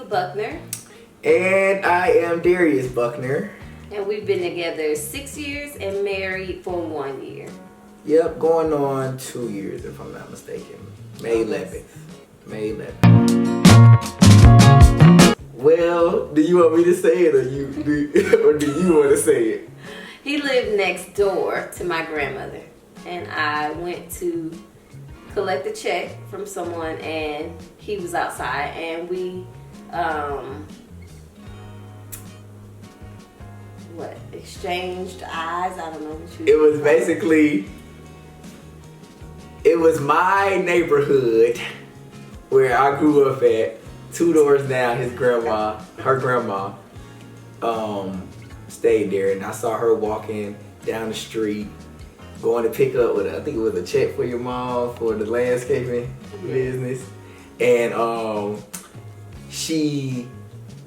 Latifah Bucknor. And I am Darius Bucknor. And we've been together 6 years and married for 1 year. Yep, going on 2 years if I'm not mistaken. May 11th. May 11th. Well, do you want me to say it or do you want to say it? He lived next door to my grandmother. And I went to collect a check from someone and he was outside and we exchanged eyes. I don't know what you. It was basically, it was my neighborhood where I grew up at. 2 doors down, her grandma stayed there, and I saw her walking down the street, going to pick up I think it was a check for your mom for the landscaping business, and she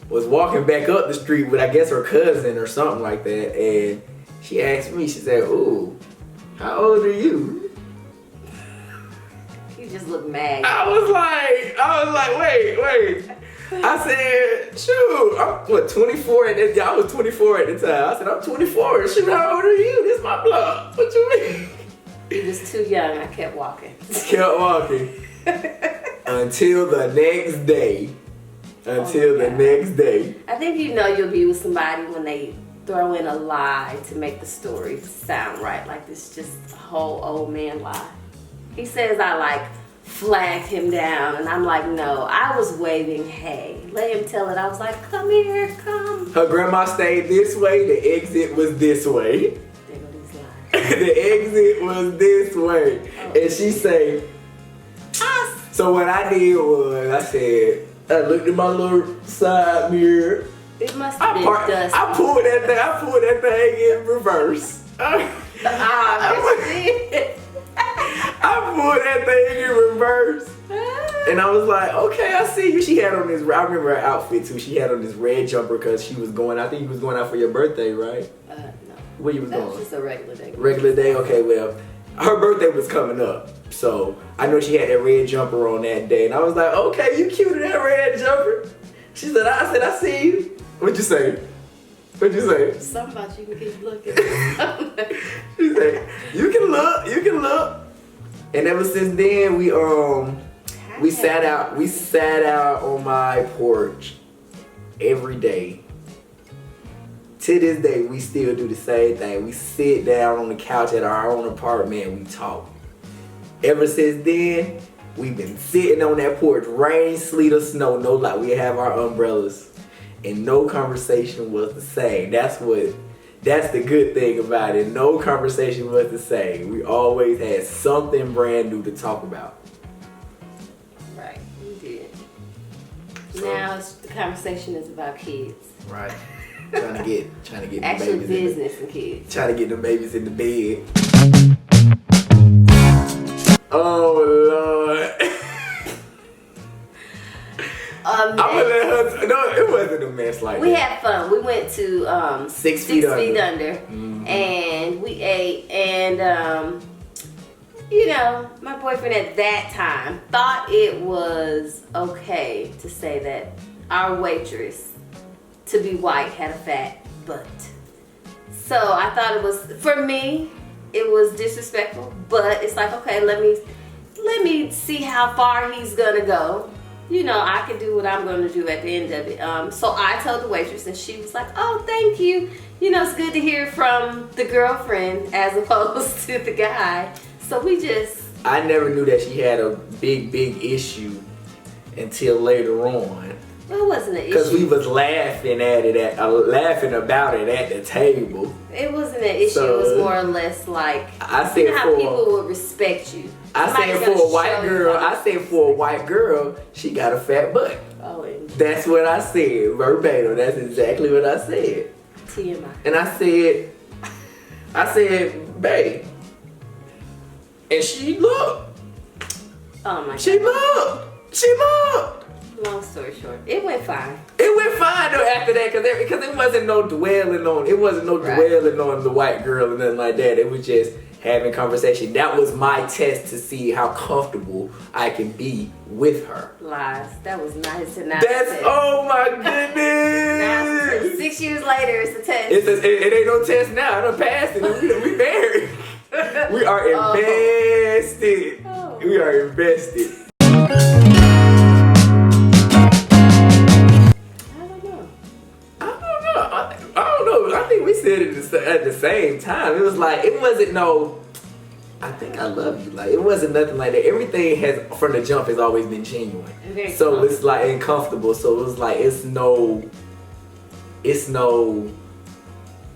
was walking back up the street with I guess her cousin or something like that, and she asked me, she said, "Ooh, how old are you?" You just look mad. I was like, wait. I said, shoot, I'm 24 at that. I was 24 at the time. I said, I'm 24. Shoot, how old are you? This is my blood. What you mean? He was too young. I kept walking. Until the next day. The next day. I think you know you'll be with somebody when they throw in a lie to make the story sound right. Like this just a whole old man lie. He says I flagged him down, and I'm like, no, I was waving hey. Let him tell it. I was like, come here, come. Her grandma stayed this way, the exit was this way. There go these lies. The exit was this way. And she say, so what I did was, I looked at my little side mirror. It must have been dust. I pulled that thing in reverse. I pulled that thing in reverse. And I was like, okay, I see you. She had on this, I remember her outfit too. She had on this red jumper because she was going, I think you was going out for your birthday, right? No. Where you was going? That was just a regular day. Regular day? Okay, well, her birthday was coming up. So I know she had that red jumper on that day. And I was like, okay, you cute in that red jumper. She said, I see you. What'd you say? Something about you can keep looking. She said, you can look. And ever since then, we sat out on my porch every day. To this day, we still do the same thing. We sit down on the couch at our own apartment and we talk. Ever since then, we've been sitting on that porch, rain, sleet, or snow, no lie. We have our umbrellas, and no conversation was the same. That's the good thing about it. No conversation was the same. We always had something brand new to talk about. Right, we did. Now the conversation is about kids. Right. Trying to get actually the babies business and kids. Trying to get the babies in the bed. Oh Lord. I'm gonna let her. No, it wasn't a mess like we that. We had fun. We went to 6 feet under. Mm-hmm. And we ate. And my boyfriend at that time thought it was okay to say that our waitress, to be white, had a fat butt. So I thought it was, for me, it was disrespectful. But it's like, okay, let me see how far he's gonna go. I can do what I'm going to do at the end of it. So I told the waitress, and she was like, oh, thank you. It's good to hear from the girlfriend as opposed to the guy. So I never knew that she had a big issue until later on. Well, it wasn't an issue. Because we was laughing about it at the table. It wasn't an issue. It was more or less like, I said how people would respect you. I said for a white girl, she got a fat butt. Oh, that's what I said, verbatim. That's exactly what I said. TMI. And I said, babe. And she looked. Oh my God. She looked. Long story short, it went fine. It went fine though after that, because it wasn't no dwelling on. It wasn't no dwelling on the white girl and nothing like that. It was just having conversation. That was my test to see how comfortable I can be with her. Lies. That was not his test. Oh my goodness. Now, 6 years later, it's a test. It ain't no test now. I done passed it. We married. We are invested. Oh. We are invested. I don't know. I think we said it at the same time. It was like, it wasn't no, I think I love you. Like, it wasn't nothing like that. Everything has, from the jump, has always been genuine. So it's like uncomfortable. So it was like, it's no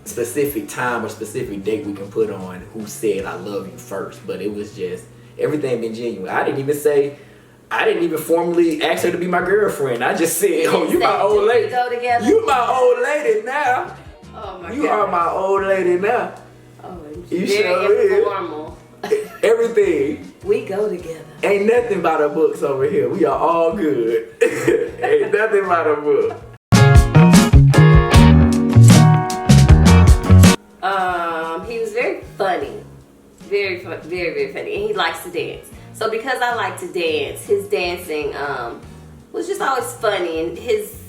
specific time or specific date we can put on who said I love you first. But it was just, everything been genuine. I didn't even formally ask her to be my girlfriend. I just said, oh, you my old lady. Go together? You my old lady now. Oh my God. You are my old lady now. Oh, you very informal. Everything. We go together. Ain't nothing about the books over here. We are all good. Ain't nothing about a book. He was very funny. Very, very funny. And he likes to dance. So because I like to dance, his dancing was just always funny, and his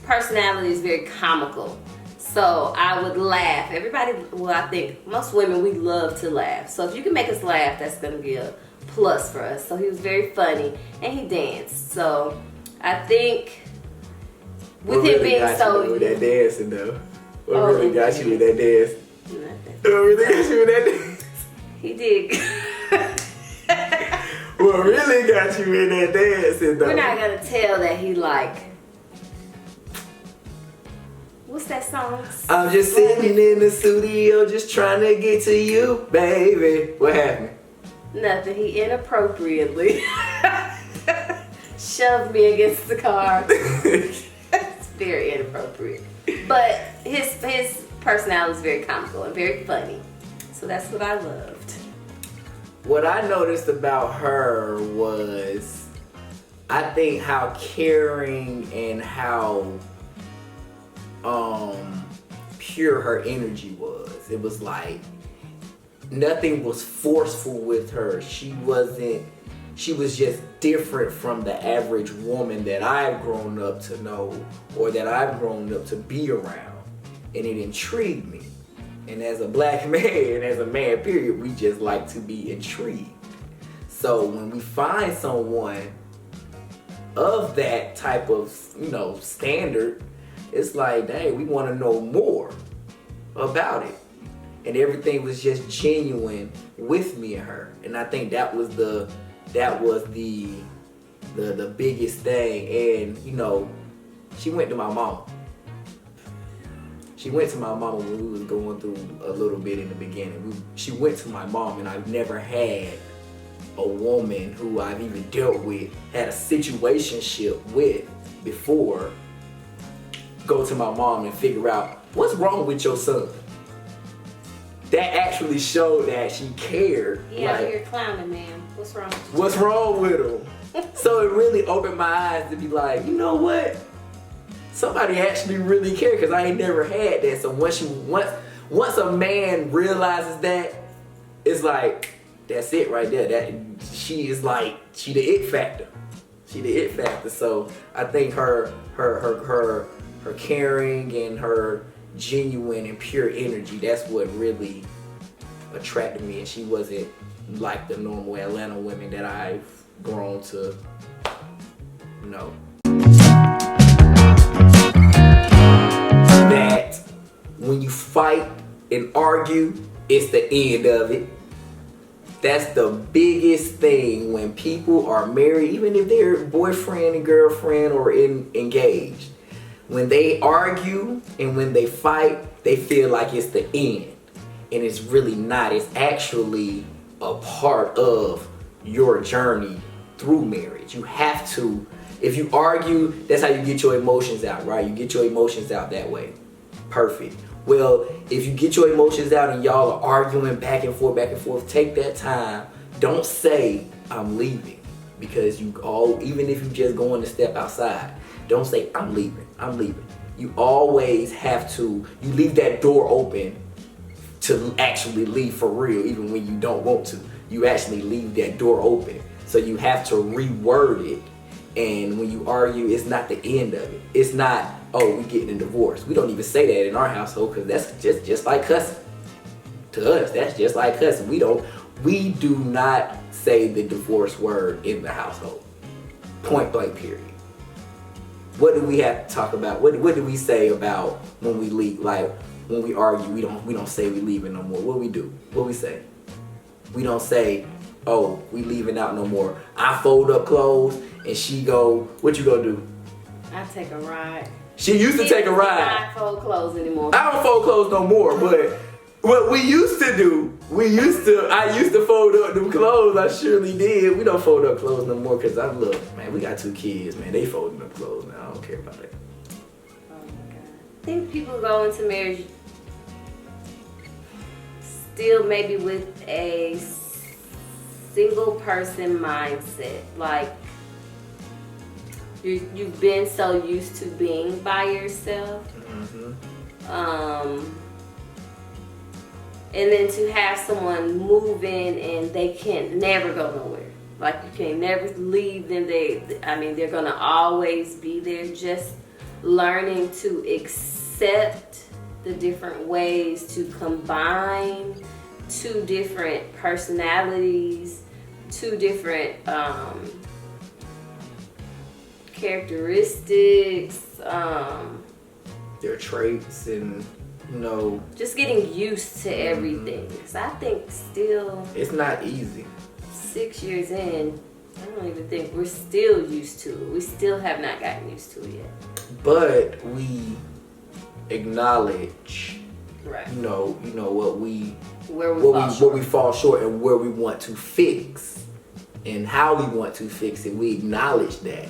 personality is very comical. So I would laugh. Everybody, well, I think most women, we love to laugh. So if you can make us laugh, that's going to be a plus for us. So he was very funny, and he danced. So I think with him being so... With that dancing, though? What really got you with that dance? Nothing. What really got you with that dance? He did. What really got you in that dancing, though? We're not going to tell that he like... What's that song? I'm just sitting in the studio just trying to get to you, baby. What happened? Nothing. He inappropriately shoved me against the car. It's very inappropriate. But his personality is very comical and very funny. So that's what I loved. What I noticed about her was, I think how caring and how pure her energy was. It was like nothing was forceful with her. She was just different from the average woman that I've grown up to know or that I've grown up to be around. And it intrigued me. And as a black man, as a man period, we just like to be intrigued. So when we find someone of that type of, standard, it's like, dang, we want to know more about it. And everything was just genuine with me and her. And I think that was the biggest thing. And, she went to my mama. She went to my mama when we was going through a little bit in the beginning. She went to my mom, and I've never had a woman who I've even dealt with, had a situationship with before, go to my mom and figure out what's wrong with your son. That actually showed that she cared. Yeah, like, you're clowning, man. What's wrong with you? What's wrong with him? So it really opened my eyes to be like, you know what? Somebody actually really cared, because I ain't never had that. So once a man realizes that, it's like, that's it right there. That she the it factor. She the it factor. So I think her caring and her genuine and pure energy, that's what really attracted me. And she wasn't like the normal Atlanta women that I've grown to know. That when you fight and argue, it's the end of it. That's the biggest thing when people are married, even if they're boyfriend and girlfriend or engaged. When they argue and when they fight, they feel like it's the end. And it's really not. It's actually a part of your journey through marriage. You have to, if you argue, that's how you get your emotions out, right? You get your emotions out that way. Perfect. Well, if you get your emotions out and y'all are arguing back and forth, take that time. Don't say, I'm leaving. Because even if you just going to step outside, don't say, I'm leaving. You always have to, you leave that door open to actually leave for real, even when you don't want to. You actually leave that door open. So you have to reword it. And when you argue, it's not the end of it. It's not, oh, we getting a divorce. We don't even say that in our household because that's just like cussing. To us, that's just like cussing. We do not say the divorce word in the household. Point blank, period. What do we have to talk about? What do we say about when we leave? Like when we argue, we don't say we leaving no more. What do we do? What we say? We don't say, oh, we leaving out no more. I fold up clothes and she go, what you gonna do? I take a ride. She used to take a ride. I don't fold clothes anymore. I don't fold clothes no more, but what we used to do, I used to fold up them clothes. I surely did. We don't fold up clothes no more because man, we got 2 kids, man. They folding up clothes now. I don't care about that. Oh my God. I think people go into marriage still maybe with a single person mindset. Like you've been so used to being by yourself. And then to have someone move in and they can't never go nowhere. Like you can never leave them. They're gonna always be there. Just learning to accept the different ways to combine 2 different personalities, 2 different characteristics, Their traits and just getting used to everything. So I think still it's not easy. 6 years in, I don't even think we're still used to it. We still have not gotten used to it yet. But we acknowledge, right? What we fall short and where we want to fix and how we want to fix it. We acknowledge that,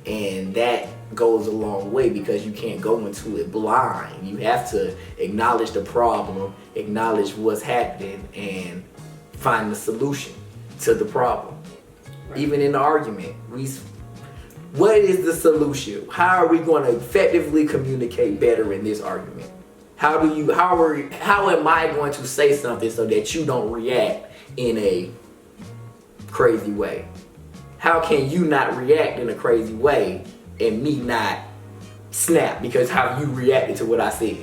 and that goes a long way because you can't go into it blind. You have to acknowledge the problem, acknowledge what's happening, and find the solution to the problem. Right. Even in the argument, what is the solution? How are we going to effectively communicate better in this argument? How am I going to say something so that you don't react in a crazy way? How can you not react in a crazy way and me not snap because how you reacted to what I said?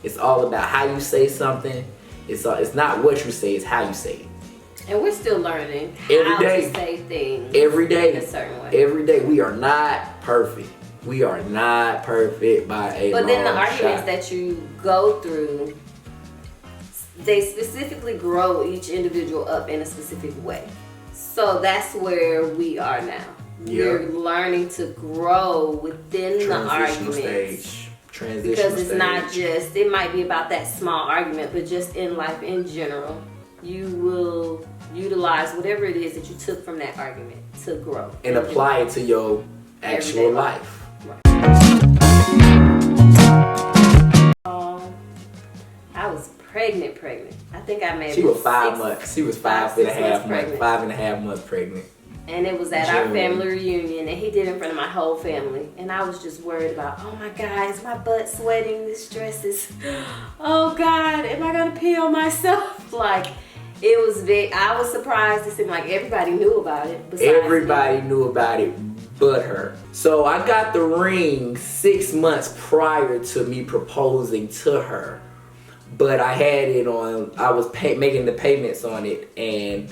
It's all about how you say something. It's not what you say, it's how you say it. And we're still learning every day to say things every day in a certain way. Every day. We are not perfect. We are not perfect by a long shot. But then the arguments that you go through, they specifically grow each individual up in a specific way. So that's where we are now. Yep. We're learning to grow within the arguments. Because it's not just, it might be about that small argument, but just in life in general, you will utilize whatever it is that you took from that argument to grow. And apply it to your actual life. Right. I was pregnant. I think I made. She was 5 months. She was 5.5 months pregnant. And it was at our family reunion, and he did it in front of my whole family. And I was just worried about, oh my God, is my butt sweating? This dress is, oh God, am I gonna pee on myself? Like, it was big. I was surprised. It seemed like everybody knew about it. Everybody knew about it but her. So I got the ring 6 months prior to me proposing to her. But I had it on, I was making the payments on it, and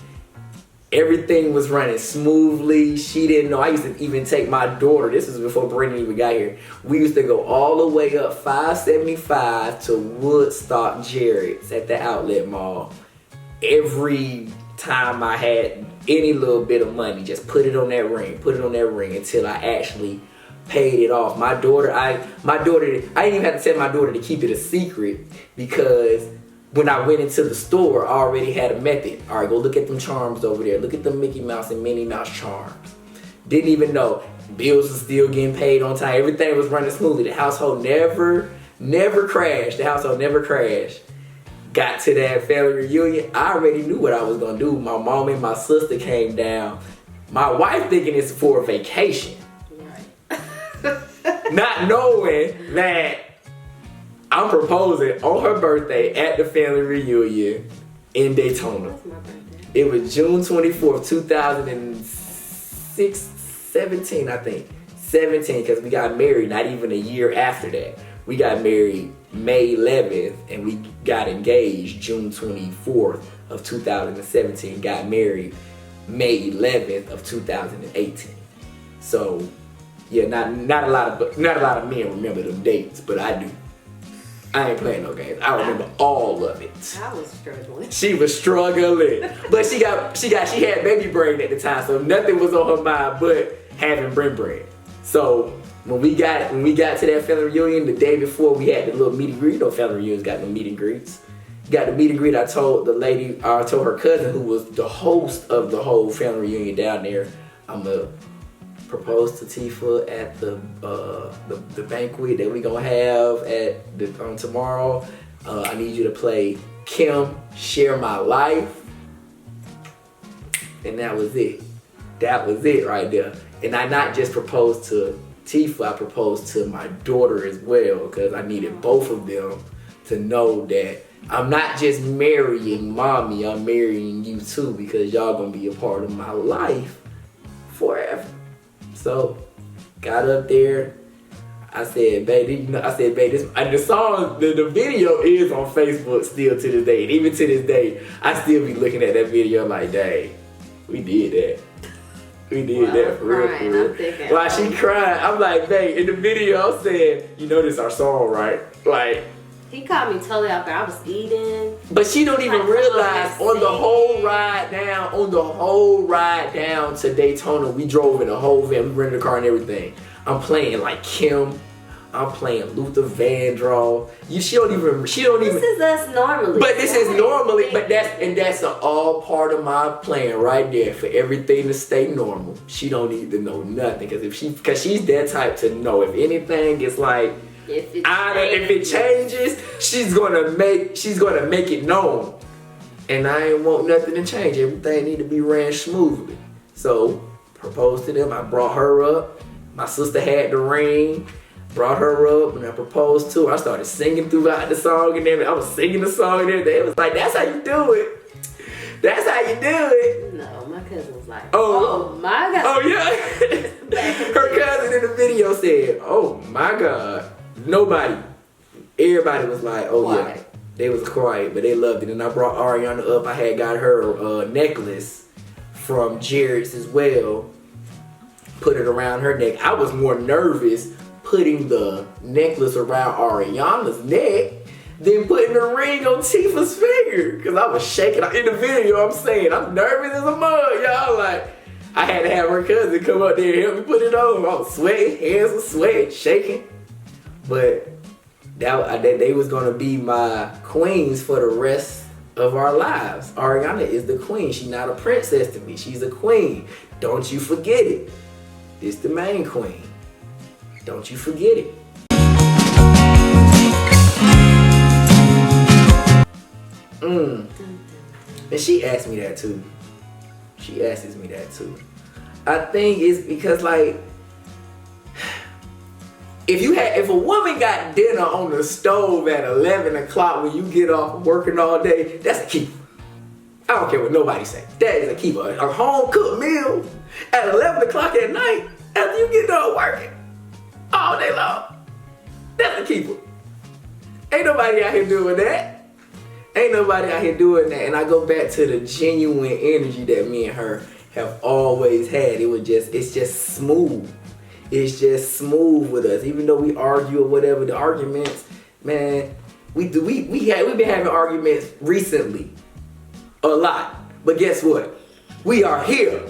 everything was running smoothly. She didn't know. I used to even take my daughter. This was before Brandon even got here. We used to go all the way up 575 to Woodstock Jarrett's at the outlet mall. Every time I had any little bit of money, just put it on that ring until I actually paid it off. My daughter, I didn't even have to tell my daughter to keep it a secret because when I went into the store, I already had a method. All right, go look at them charms over there. Look at the Mickey Mouse and Minnie Mouse charms. Didn't even know. Bills were still getting paid on time. Everything was running smoothly. The household never crashed. Got to that family reunion. I already knew what I was going to do. My mom and my sister came down. My wife thinking it's for a vacation. Right. Not knowing that I'm proposing on her birthday at the family reunion in Daytona. What's my birthday? It was June 24th, 2017, I think. 17, because we got married not even a year after that. We got married May 11th, and we got engaged June 24th of 2017. Got married May 11th of 2018. So, yeah, not a lot of men remember them dates, but I do. I ain't playing no games. I remember all of it. I was struggling. She was struggling, but she had baby brain at the time, so nothing was on her mind but having brain. So when we got to that family reunion, the day before we had the little meet and greet. No family reunions got no meet and greets. Got the meet and greet. I told her cousin, who was the host of the whole family reunion down there, I'm gonna propose to Tifa at the banquet that we gonna have on tomorrow. I need you to play Kim, Share My Life. And that was it. That was it right there. And I not just proposed to Tifa, I proposed to my daughter as well, because I needed both of them to know that I'm not just marrying mommy, I'm marrying you too, because y'all gonna be a part of my life forever. So, got up there. I said, babe, the song, the video is on Facebook still to this day. And even to this day, I still be looking at that video like, dang, we did that. We did that for real. While she crying, I'm like, babe, in the video, I'm saying, you know this our song, right? Like, he caught me totally out there. I was eating. But she don't even realize on the whole ride down to Daytona, we drove in a whole van, we rented a car and everything. I'm playing like Kim. I'm playing Luther Vandross. She don't even. This is us normally. But this is normally. But that's all part of my plan right there, for everything to stay normal. She don't need to know nothing, because she's that type to know if anything is like. If it changes, she's gonna make it known. And I ain't want nothing to change. Everything need to be ran smoothly. So, proposed to them. I brought her up. My sister had the ring. Brought her up and I proposed to her. I started singing throughout the song and everything. I was singing the song and everything. It was like, that's how you do it. That's how you do it. No, my cousin was like, oh my God. Oh yeah. Her cousin in the video said, oh my God. Everybody was like, oh quiet. Yeah. They was quiet, but they loved it. And I brought Ariana up. I had got her a necklace from Jared's as well. Put it around her neck. I was more nervous putting the necklace around Ariana's neck than putting the ring on Tifa's finger. Because I was shaking. In the video, I'm saying, I'm nervous as a mug, y'all. Like, I had to have her cousin come up there and help me put it on. I was sweating, hands were sweating, shaking. But they was going to be my queens for the rest of our lives. Ariana is the queen. She's not a princess to me. She's a queen. Don't you forget it. This the main queen. Don't you forget it. And she asked me that too. She asks me that too. I think it's because, like, if a woman got dinner on the stove at 11 o'clock when you get off working all day, that's a keeper. I don't care what nobody say. That is a keeper. A home cooked meal at 11 o'clock at night after you get done working all day long. That's a keeper. Ain't nobody out here doing that. Ain't nobody out here doing that. And I go back to the genuine energy that me and her have always had. It's just smooth. It's just smooth with us. Even though we argue or whatever, the arguments, man, we've been having arguments recently. A lot. But guess what? We are here.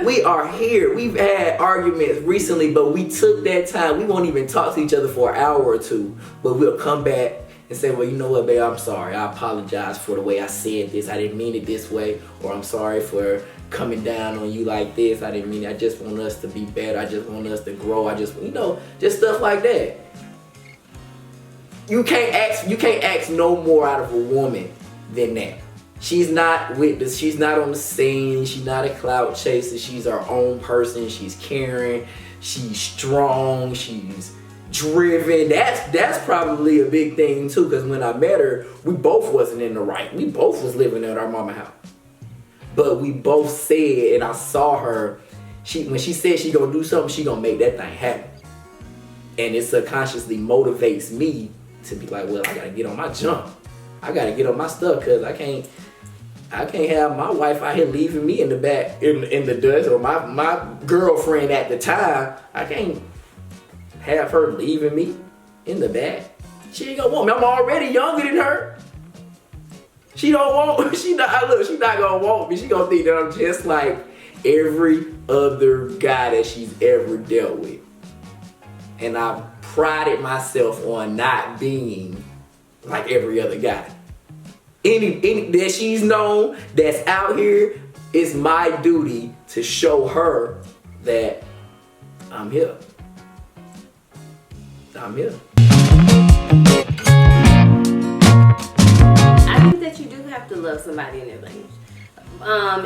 We are here. We've had arguments recently, but we took that time. We won't even talk to each other for an hour or two, but we'll come back and say, well, you know what, babe, I'm sorry. I apologize for the way I said this. I didn't mean it this way. Or I'm sorry for coming down on you like this. I didn't mean it. I just want us to be better. I just want us to grow. just stuff like that. You can't ask no more out of a woman than that. She's not on the scene. She's not a clout chaser. She's her own person. She's caring. She's strong. She's driven. That's probably a big thing too, because when I met her, we both wasn't in the right. We both was living at our mama house. But we both said, and I saw her, when she said she gonna do something, she gonna make that thing happen. And it subconsciously motivates me to be like, well, I gotta get on my jump. I gotta get on my stuff, because I can't have my wife out here leaving me in the back, in the dust, or my girlfriend at the time. I can't have her leaving me in the back. She ain't gonna want me. I'm already younger than her. She don't want, she not gonna want me. She gonna think that I'm just like every other guy that she's ever dealt with. And I prided myself on not being like every other guy. Any that she's known that's out here, it's my duty to show her that I'm here. I'm here. I think that you do have to love somebody in their language.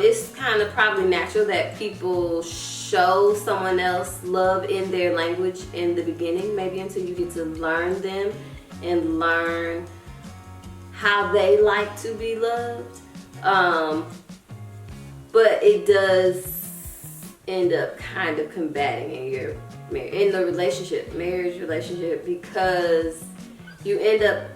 It's kind of probably natural that people show someone else love in their language in the beginning, maybe until you get to learn them and learn how they like to be loved. But it does end up kind of combating in the marriage relationship, because you end up,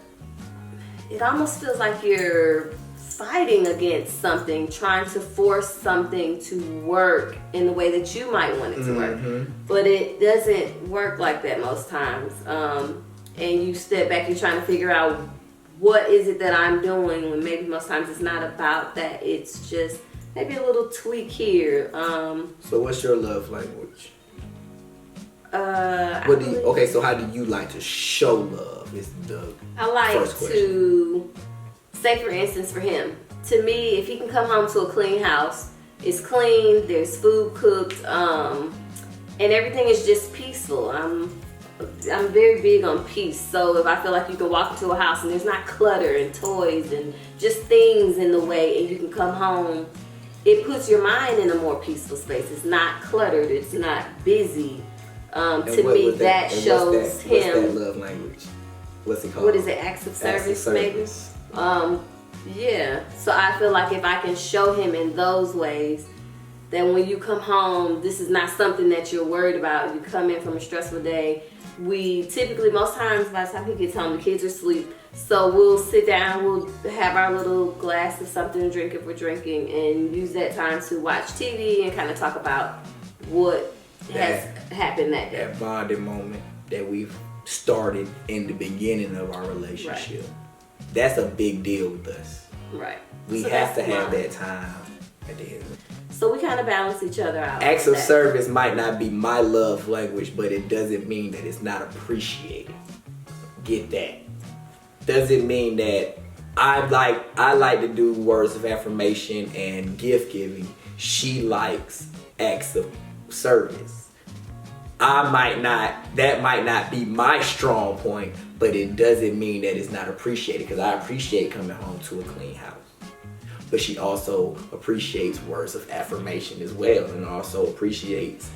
it almost feels like you're fighting against something, trying to force something to work in the way that you might want it to work. But it doesn't work like that most times. And you step back, you're trying to figure out, what is it that I'm doing, when maybe most times it's not about that. It's just maybe a little tweak here. So what's your love language? So how do you like to show love? Is the I like first question. To say, for instance, for him, to me, if he can come home to a clean house, it's clean, there's food cooked, and everything is just peaceful. I'm very big on peace. So if I feel like you can walk into a house and there's not clutter and toys and just things in the way, and you can come home, it puts your mind in a more peaceful space. It's not cluttered, it's not busy. To me, that shows him. What's that love language? What's it called? What is it? Acts of service, maybe? Yeah. So I feel like if I can show him in those ways, then when you come home, this is not something that you're worried about. You come in from a stressful day. We typically, most times, by the time he gets home, the kids are asleep. So we'll sit down, we'll have our little glass of something to drink if we're drinking, and use that time to watch TV and kind of talk about what has happened that day. That bonding moment that we've started in the beginning of our relationship. Right. That's a big deal with us. Right. We have to have that time at the end. So we kind of balance each other out. Acts of service might not be my love language, but it doesn't mean that it's not appreciated. Get that. Doesn't mean that I like to do words of affirmation and gift giving. She likes acts of service. That might not be my strong point, but it doesn't mean that it's not appreciated, because I appreciate coming home to a clean house. But she also appreciates words of affirmation as well, and also appreciates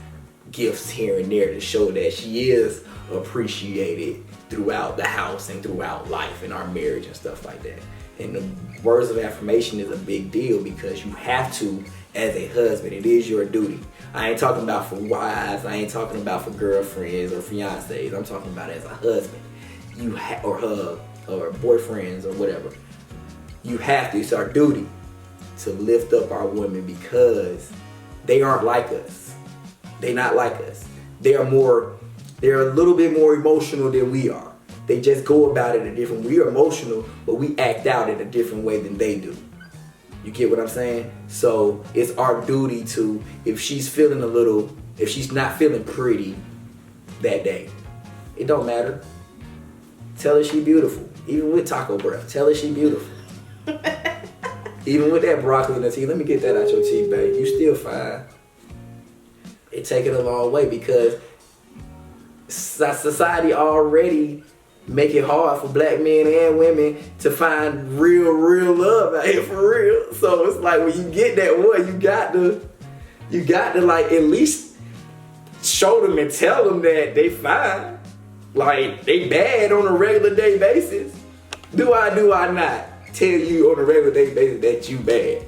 gifts here and there to show that she is appreciated throughout the house and throughout life and our marriage and stuff like that. And the words of affirmation is a big deal, because you have to, as a husband, it is your duty. I ain't talking about for wives, I ain't talking about for girlfriends or fiancés. I'm talking about as a husband, or boyfriends or whatever. You have to, it's our duty to lift up our women, because they aren't like us. They're not like us. They're a little bit more emotional than we are. They just go about it a different. We are emotional, but we act out in a different way than they do. You get what I'm saying? So it's our duty to, if she's not feeling pretty that day, it don't matter. Tell her she beautiful. Even with taco breath, tell her she beautiful. Even with that broccoli in the tea, let me get that out your teeth, babe. You still fine. It taking a long way, because society already make it hard for black men and women to find real love out here for real. So it's like, when you get that one, you got to like at least show them and tell them that they fine. Like, they bad on a regular day basis. Do I not tell you on a regular day basis that you bad?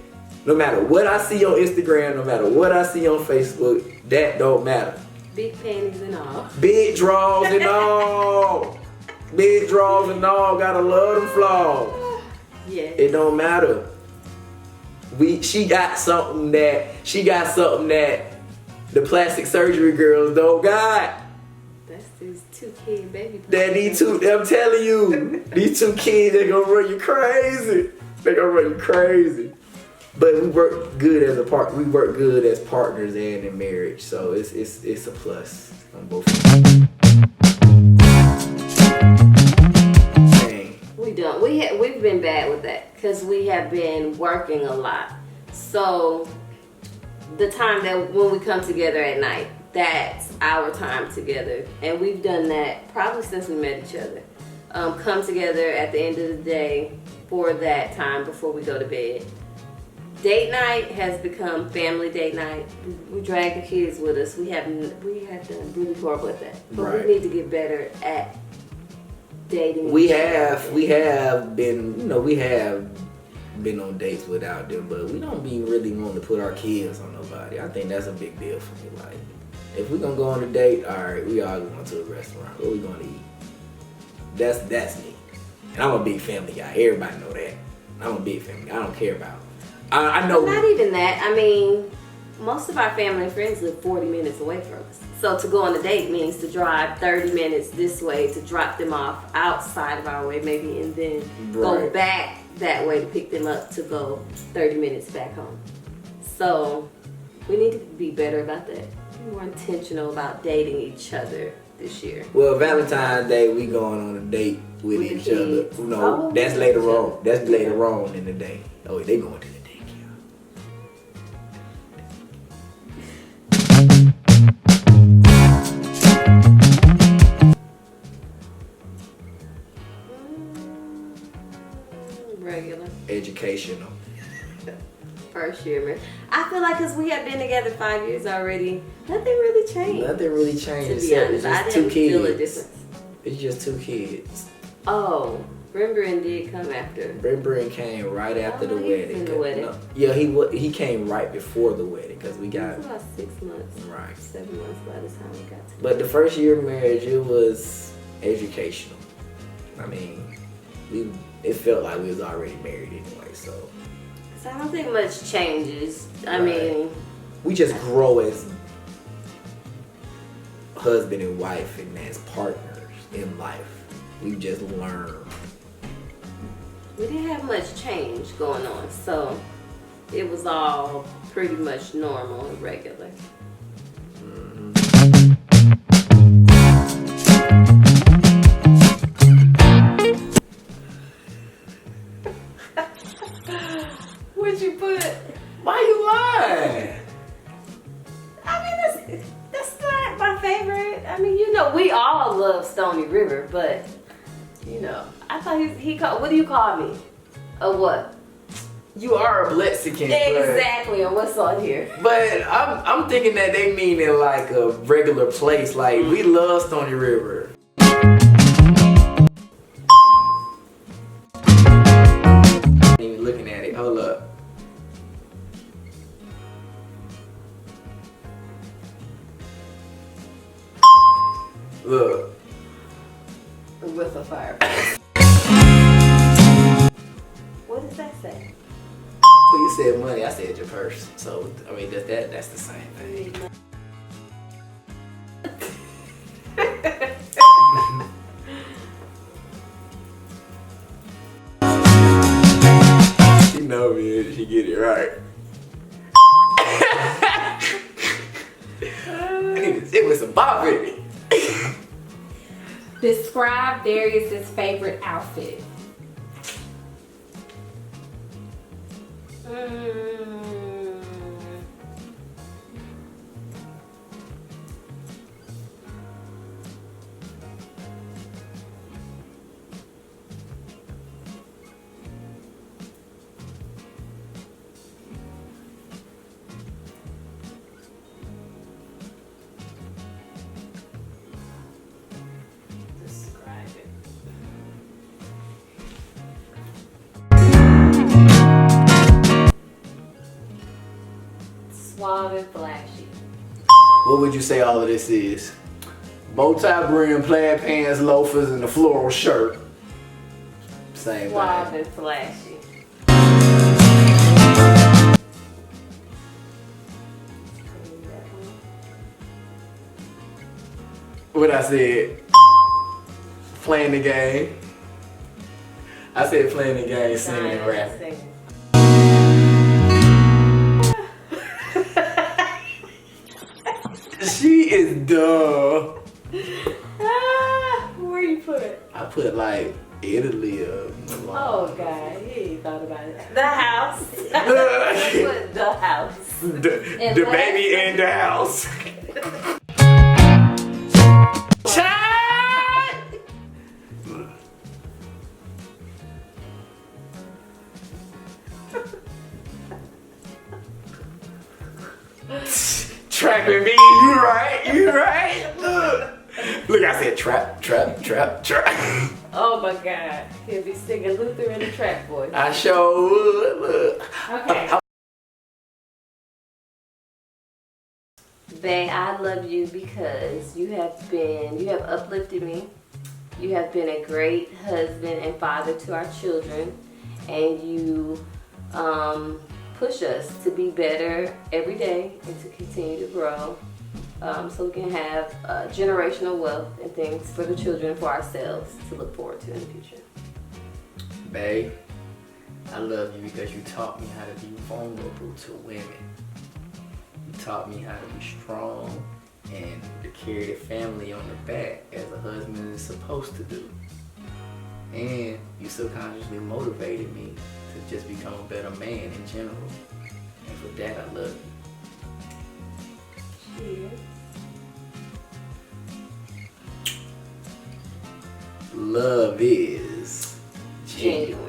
No matter what I see on Instagram, no matter what I see on Facebook, that don't matter. Big panties and all. Big draws and all. Big draws and all. Gotta love them flaws. Yeah. It don't matter. She got something that the plastic surgery girls don't got. That's these 2 kid baby. That these two, I'm telling you, these 2 kids, they gonna run you crazy. They gonna run you crazy. But we work good as we work good as partners and in marriage, so it's a plus on both. Dang. We don't. We've been bad with that because we have been working a lot. So the time that when we come together at night, that's our time together, and we've done that probably since we met each other. Come together at the end of the day for that time before we go to bed. Date night has become family date night. We drag the kids with us. We have done really horrible at that, but right. we need to get better at dating. We have been on dates without them, but we don't be really wanting to put our kids on nobody. I think that's a big deal for me. Like, if we gonna go on a date, all right, we all going to a restaurant. What we gonna eat? That's me. And I'm a big family guy. Everybody know that. I'm a big family guy. I don't care about. I know. Not even that. I mean, most of our family and friends live 40 minutes away from us. So to go on a date means to drive 30 minutes this way to drop them off outside of our way, maybe, and then go back that way to pick them up to go 30 minutes back home. So we need to be better about that. Be more intentional about dating each other this year. Well, Valentine's Day, we going on a date with each other. No, that's later on. That's later on in the day. Oh, they going to the daycare. Regular. Educational. First year, man. I feel like because we have been together 5 years already, nothing really changed. Nothing really changed. To be honest, I didn't feel a difference. It's just 2 kids. Oh, Rembrandt did come after. Rembrandt came right after the wedding. In the wedding. No, yeah, he came right before the wedding because we got. It was about 6 months. Right. 7 months by the time we got to. But the first year of marriage, it was educational. I mean, it felt like we was already married anyway, so. So I don't think much changes. I Right. mean, We just grow as husband and wife and as partners in life. We just learn. we didn't have much change going on, so it was all pretty much normal and regular. What'd you put? Why you lying? I mean, that's not my favorite. I mean, you know, we all love Stony River, but you know, I thought he called. What do you call me? A what? You are a Mexican. Exactly. And what's on here? But I'm thinking that they mean in like a regular place. Like, we love Stony River. Ain't even looking at it. Hold up. Look. With a fire. What does that say? Well, you said money, I said your purse. So, I mean, that's the same thing. She know me, she get it right. It was a bop in it. Describe Darius's favorite outfit. Suave and flashy. What would you say all of this is? Bow tie brim, plaid pants, loafers, and a floral shirt. Same Suave thing. and flashy. What I said? Playing the game. I said playing the game, singing and rapping. She is dumb. Where you put it? I put like Italy or Oh God, he ain't thought about it. The house. I put the house. The baby in the house. Trapping me, you right. Look, I said trap. Oh my God. He'll be singing Luther in the trap voice. I sure would. Look. Okay. Bae, I love you because you have uplifted me. You have been a great husband and father to our children, and you push us to be better every day and to continue to grow, so we can have generational wealth and things for the children and for ourselves to look forward to in the future. Babe, I love you because you taught me how to be vulnerable to women. You taught me how to be strong and to carry the family on the back as a husband is supposed to do. And you subconsciously motivated me to just become a better man in general. And for that, I love you. Cheers. Love is genuine.